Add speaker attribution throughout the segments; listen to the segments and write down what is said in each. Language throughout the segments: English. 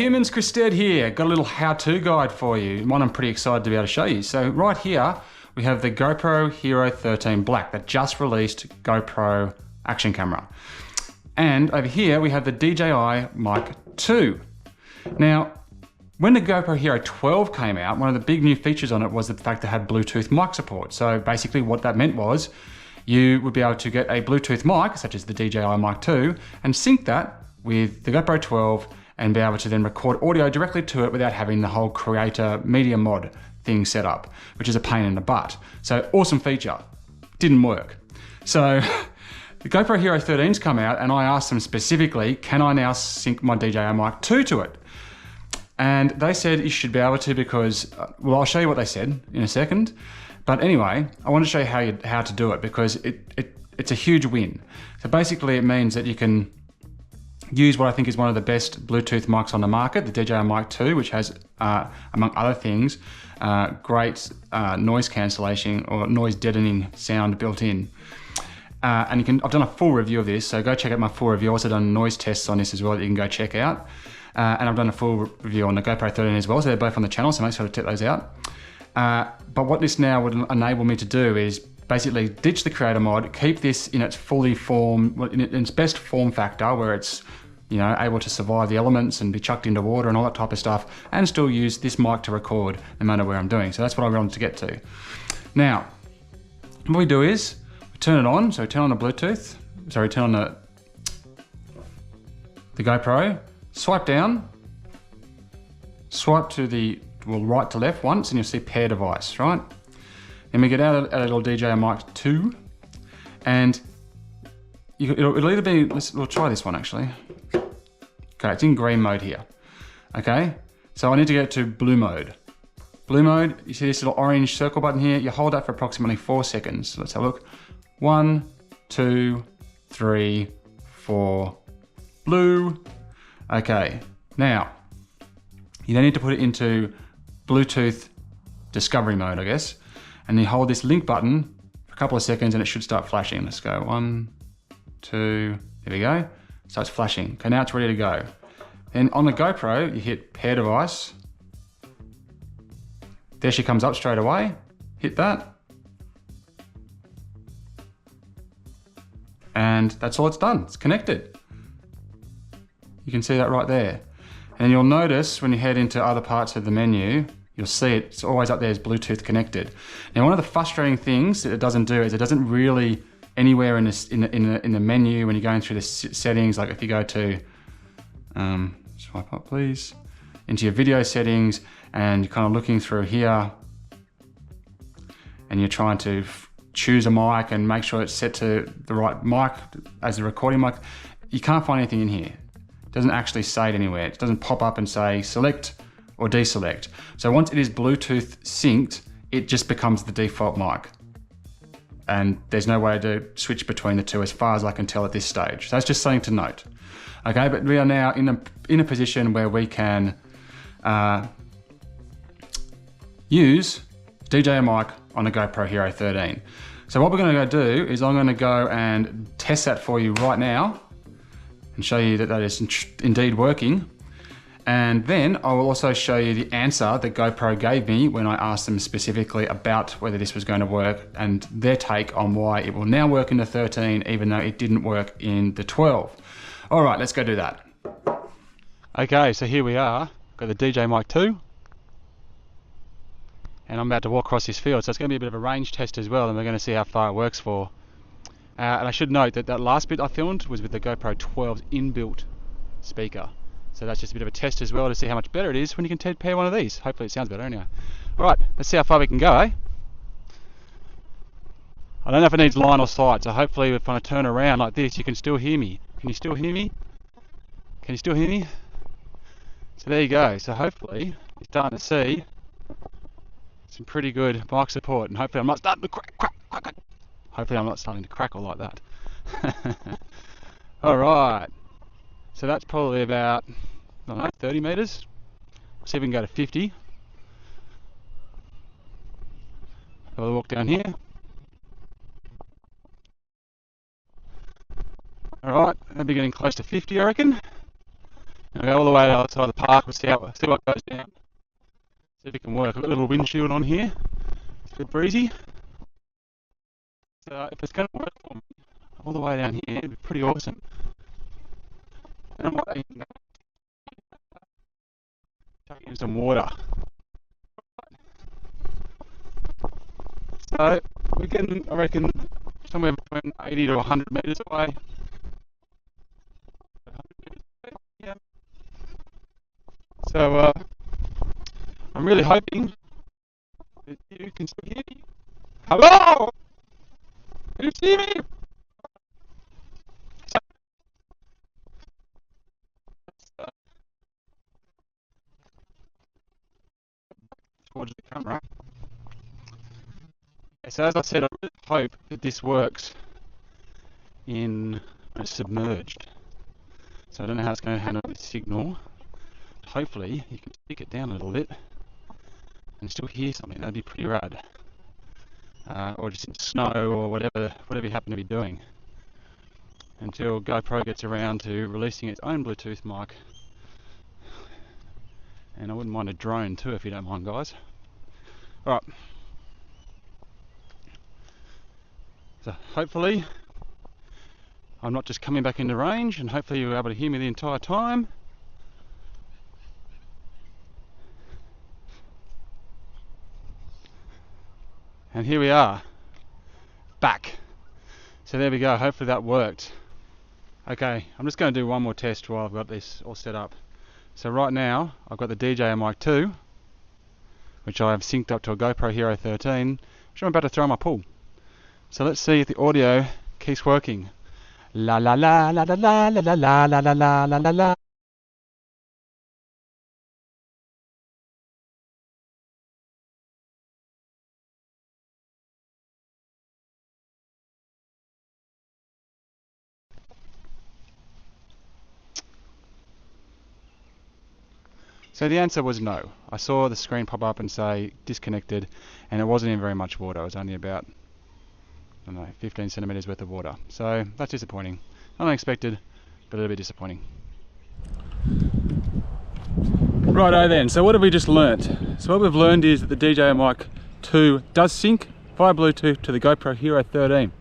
Speaker 1: humans, Chris Stead here. Got a little how-to guide for you. One I'm pretty excited to be able to show you. So right here, we have the GoPro Hero 13 Black, that just released GoPro action camera. And over here, we have the DJI Mic 2. Now, when the GoPro Hero 12 came out, one of the big new features on it was the fact that it had Bluetooth mic support. So basically what that meant was you would be able to get a Bluetooth mic, such as the DJI Mic 2, and sync that with the GoPro 12 and be able to then record audio directly to it without having the whole creator media mod thing set up, which is a pain in the butt. So awesome feature, didn't work. So the GoPro Hero 13's come out and I asked them specifically, can I now sync my DJI Mic 2 to it? And they said you should be able to because, well, I'll show you what they said in a second. But anyway, I want to show you how to do it because it's a huge win. So basically it means that you can use what I think is one of the best Bluetooth mics on the market, the DJI Mic 2, which has, among other things, great noise cancellation or noise deadening sound built in. And you can, I've done a full review of this, so go check out my full review. I've also done noise tests on this as well that you can go check out. And I've done a full review on the GoPro 13 as well, so they're both on the channel, so make sure to check those out. But what this now would enable me to do is basically ditch the creator mod, keep this in its in its best form factor where it's, you know, able to survive the elements and be chucked into water and all that type of stuff, and still use this mic to record no matter where I'm doing. So that's what I wanted to get to. Now, what we do is we turn it on. So we turn on the Bluetooth, sorry, turn on the GoPro, swipe down, swipe to the, well, right to left once, and you'll see pair device, right? Then we get out a little DJI Mic 2, and it'll either be, we'll try this one actually. Okay, it's in green mode here. Okay, so I need to get to blue mode. Blue mode, you see this little orange circle button here? You hold that for approximately 4 seconds. So let's have a look. 1, 2, 3, 4, blue. Okay, now, you then need to put it into Bluetooth discovery mode, I guess. And you hold this link button for a couple of seconds and it should start flashing. Let's go 1, 2, there we go. Starts flashing. Okay, now it's ready to go. Then on the GoPro, you hit pair device. There she comes up straight away. Hit that. And that's all it's done, it's connected. You can see that right there. And you'll notice when you head into other parts of the menu, you'll see it's always up there as Bluetooth connected. Now, one of the frustrating things that it doesn't do is it doesn't really anywhere in the menu when you're going through the settings, like if you go to, swipe up please, into your video settings and you're kind of looking through here and you're trying to choose a mic and make sure it's set to the right mic as the recording mic, you can't find anything in here. It doesn't actually say it anywhere. It doesn't pop up and say select or deselect. So once it is Bluetooth synced, it just becomes the default mic. And there's no way to switch between the two as far as I can tell at this stage. So that's just something to note. Okay, but we are now in a position where we can use DJI Mic on the GoPro Hero 13. So what we're gonna go do is I'm gonna go and test that for you right now and show you that that is indeed working. And then I will also show you the answer that GoPro gave me when I asked them specifically about whether this was going to work and their take on why it will now work in the 13 even though it didn't work in the 12. All right, let's go do that. Okay, so here we are. Got the DJI Mic 2. And I'm about to walk across this field, so it's going to be a bit of a range test as well, and we're going to see how far it works for. And I should note that that last bit I filmed was with the GoPro 12's inbuilt speaker. So that's just a bit of a test as well to see how much better it is when you can pair one of these. Hopefully it sounds better anyway. Alright, let's see how far we can go, eh? I don't know if it needs line or sight, so hopefully if I turn around like this, you can still hear me. Can you still hear me? Can you still hear me? So there you go. So hopefully you're starting to see some pretty good mic support, and hopefully I'm not starting to crack. Hopefully I'm not starting to crackle like that. Alright. So that's probably about, I don't know, 30 meters. Let's see if we can go to 50. I'll walk down here. Alright, I'll be getting close to 50, I reckon. I'll go all the way to the other side of the park. We'll see what goes down. See if it can work. I've got a little windshield on here. It's a bit breezy. So if it's going to work for me all the way down here, it'd be pretty awesome. And I might even chuck in some water. So we're getting, I reckon, somewhere between 80 to 100 metres away. Yeah. So I'm really hoping that you can still hear me. Hello! Can you see me? Towards the camera. So as I said, I really hope that this works in submerged. So I don't know how it's going to handle the signal. Hopefully you can stick it down a little bit and still hear something. That'd be pretty rad. Or just in snow or whatever you happen to be doing. Until GoPro gets around to releasing its own Bluetooth mic. And I wouldn't mind a drone too, if you don't mind, guys. Alright. So hopefully I'm not just coming back into range, and hopefully you're able to hear me the entire time. And here we are, back. So there we go, hopefully that worked. Okay, I'm just going to do one more test while I've got this all set up. So right now, I've got the DJI Mic 2, which I have synced up to a GoPro Hero 13, which I'm about to throw in my pool. So let's see if the audio keeps working. La la la la la la la la la la la la la la. So the answer was no. I saw the screen pop up and say disconnected, and it wasn't in very much water. It was only about, I don't know, 15 centimeters worth of water. So that's disappointing. Unexpected, but a little bit disappointing. Righto then, so what have we just learnt? So what we've learned is that the DJI Mic 2 does sync via Bluetooth to the GoPro Hero 13.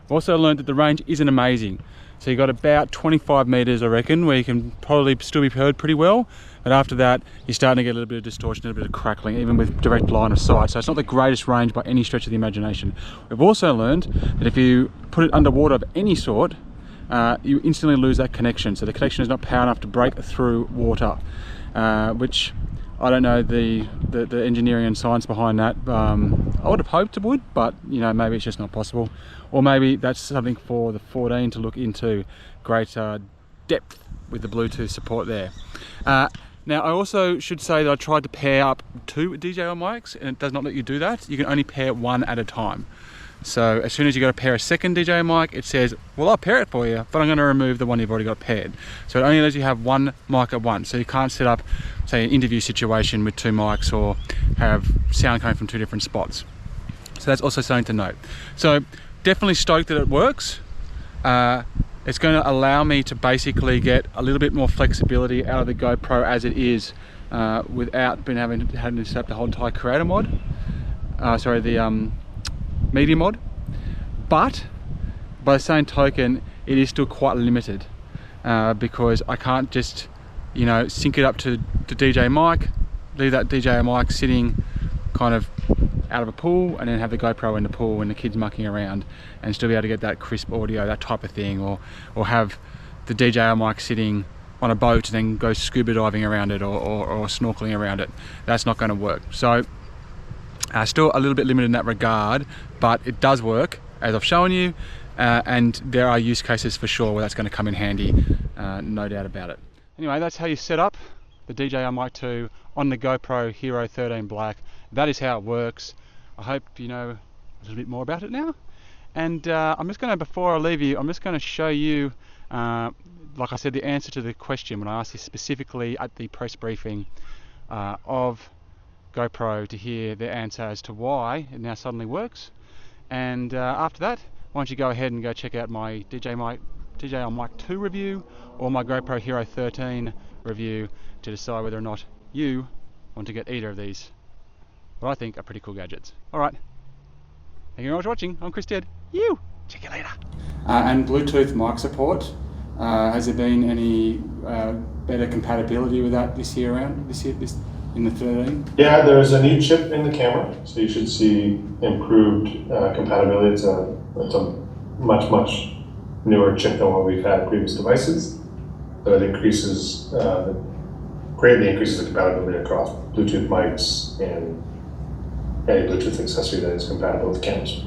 Speaker 1: We've also learned that the range isn't amazing. So you've got about 25 meters, I reckon, where you can probably still be heard pretty well. But after that, you're starting to get a little bit of distortion, a little bit of crackling, even with direct line of sight. So it's not the greatest range by any stretch of the imagination. We've also learned that if you put it underwater of any sort, you instantly lose that connection. So the connection is not power enough to break through water, which I don't know the engineering and science behind that. I would have hoped it would, but you know, maybe it's just not possible. Or maybe that's something for the 14 to look into greater depth with the Bluetooth support there. Now I also should say that I tried to pair up two DJI mics, and it does not let you do that. You can only pair one at a time. So as soon as you go to pair a second DJI mic, it says, well, I'll pair it for you, but I'm going to remove the one you've already got paired. So it only lets you have one mic at once. So you can't set up, say, an interview situation with two mics or have sound coming from two different spots. So that's also something to note. So definitely stoked that it works. It's going to allow me to basically get a little bit more flexibility out of the GoPro as it is, without having to set up the whole entire creator mod. The media mod. But by the same token, it is still quite limited, because I can't just, you know, sync it up to the DJI mic, leave that DJI mic sitting kind of out of a pool, and then have the GoPro in the pool when the kids mucking around, and still be able to get that crisp audio, that type of thing, or have the DJI mic sitting on a boat and then go scuba diving around it, or snorkeling around it. That's not going to work. So still a little bit limited in that regard, but it does work as I've shown you, and there are use cases for sure where that's going to come in handy, no doubt about it. Anyway, that's how you set up the DJI Mic 2 on the GoPro Hero 13 Black. That is how it works. I hope you know a little bit more about it now. And I'm just going to, before I leave you, I'm just going to show you, like I said, the answer to the question when I asked this specifically at the press briefing of GoPro, to hear their answer as to why it now suddenly works. And after that, why don't you go ahead and go check out my DJI Mic 2 review or my GoPro Hero 13 review to decide whether or not you want to get either of these, what I think are pretty cool gadgets. Alright, thank you very much for watching. I'm Chris Stead. Check you later. And Bluetooth mic support. Has there been any better compatibility with that this year in the 13?
Speaker 2: Yeah, there's a new chip in the camera, so you should see improved compatibility. It's a much newer chip than what we've had in previous devices. So it increases, greatly increases the compatibility across Bluetooth mics and any Bluetooth accessory that is compatible with cameras.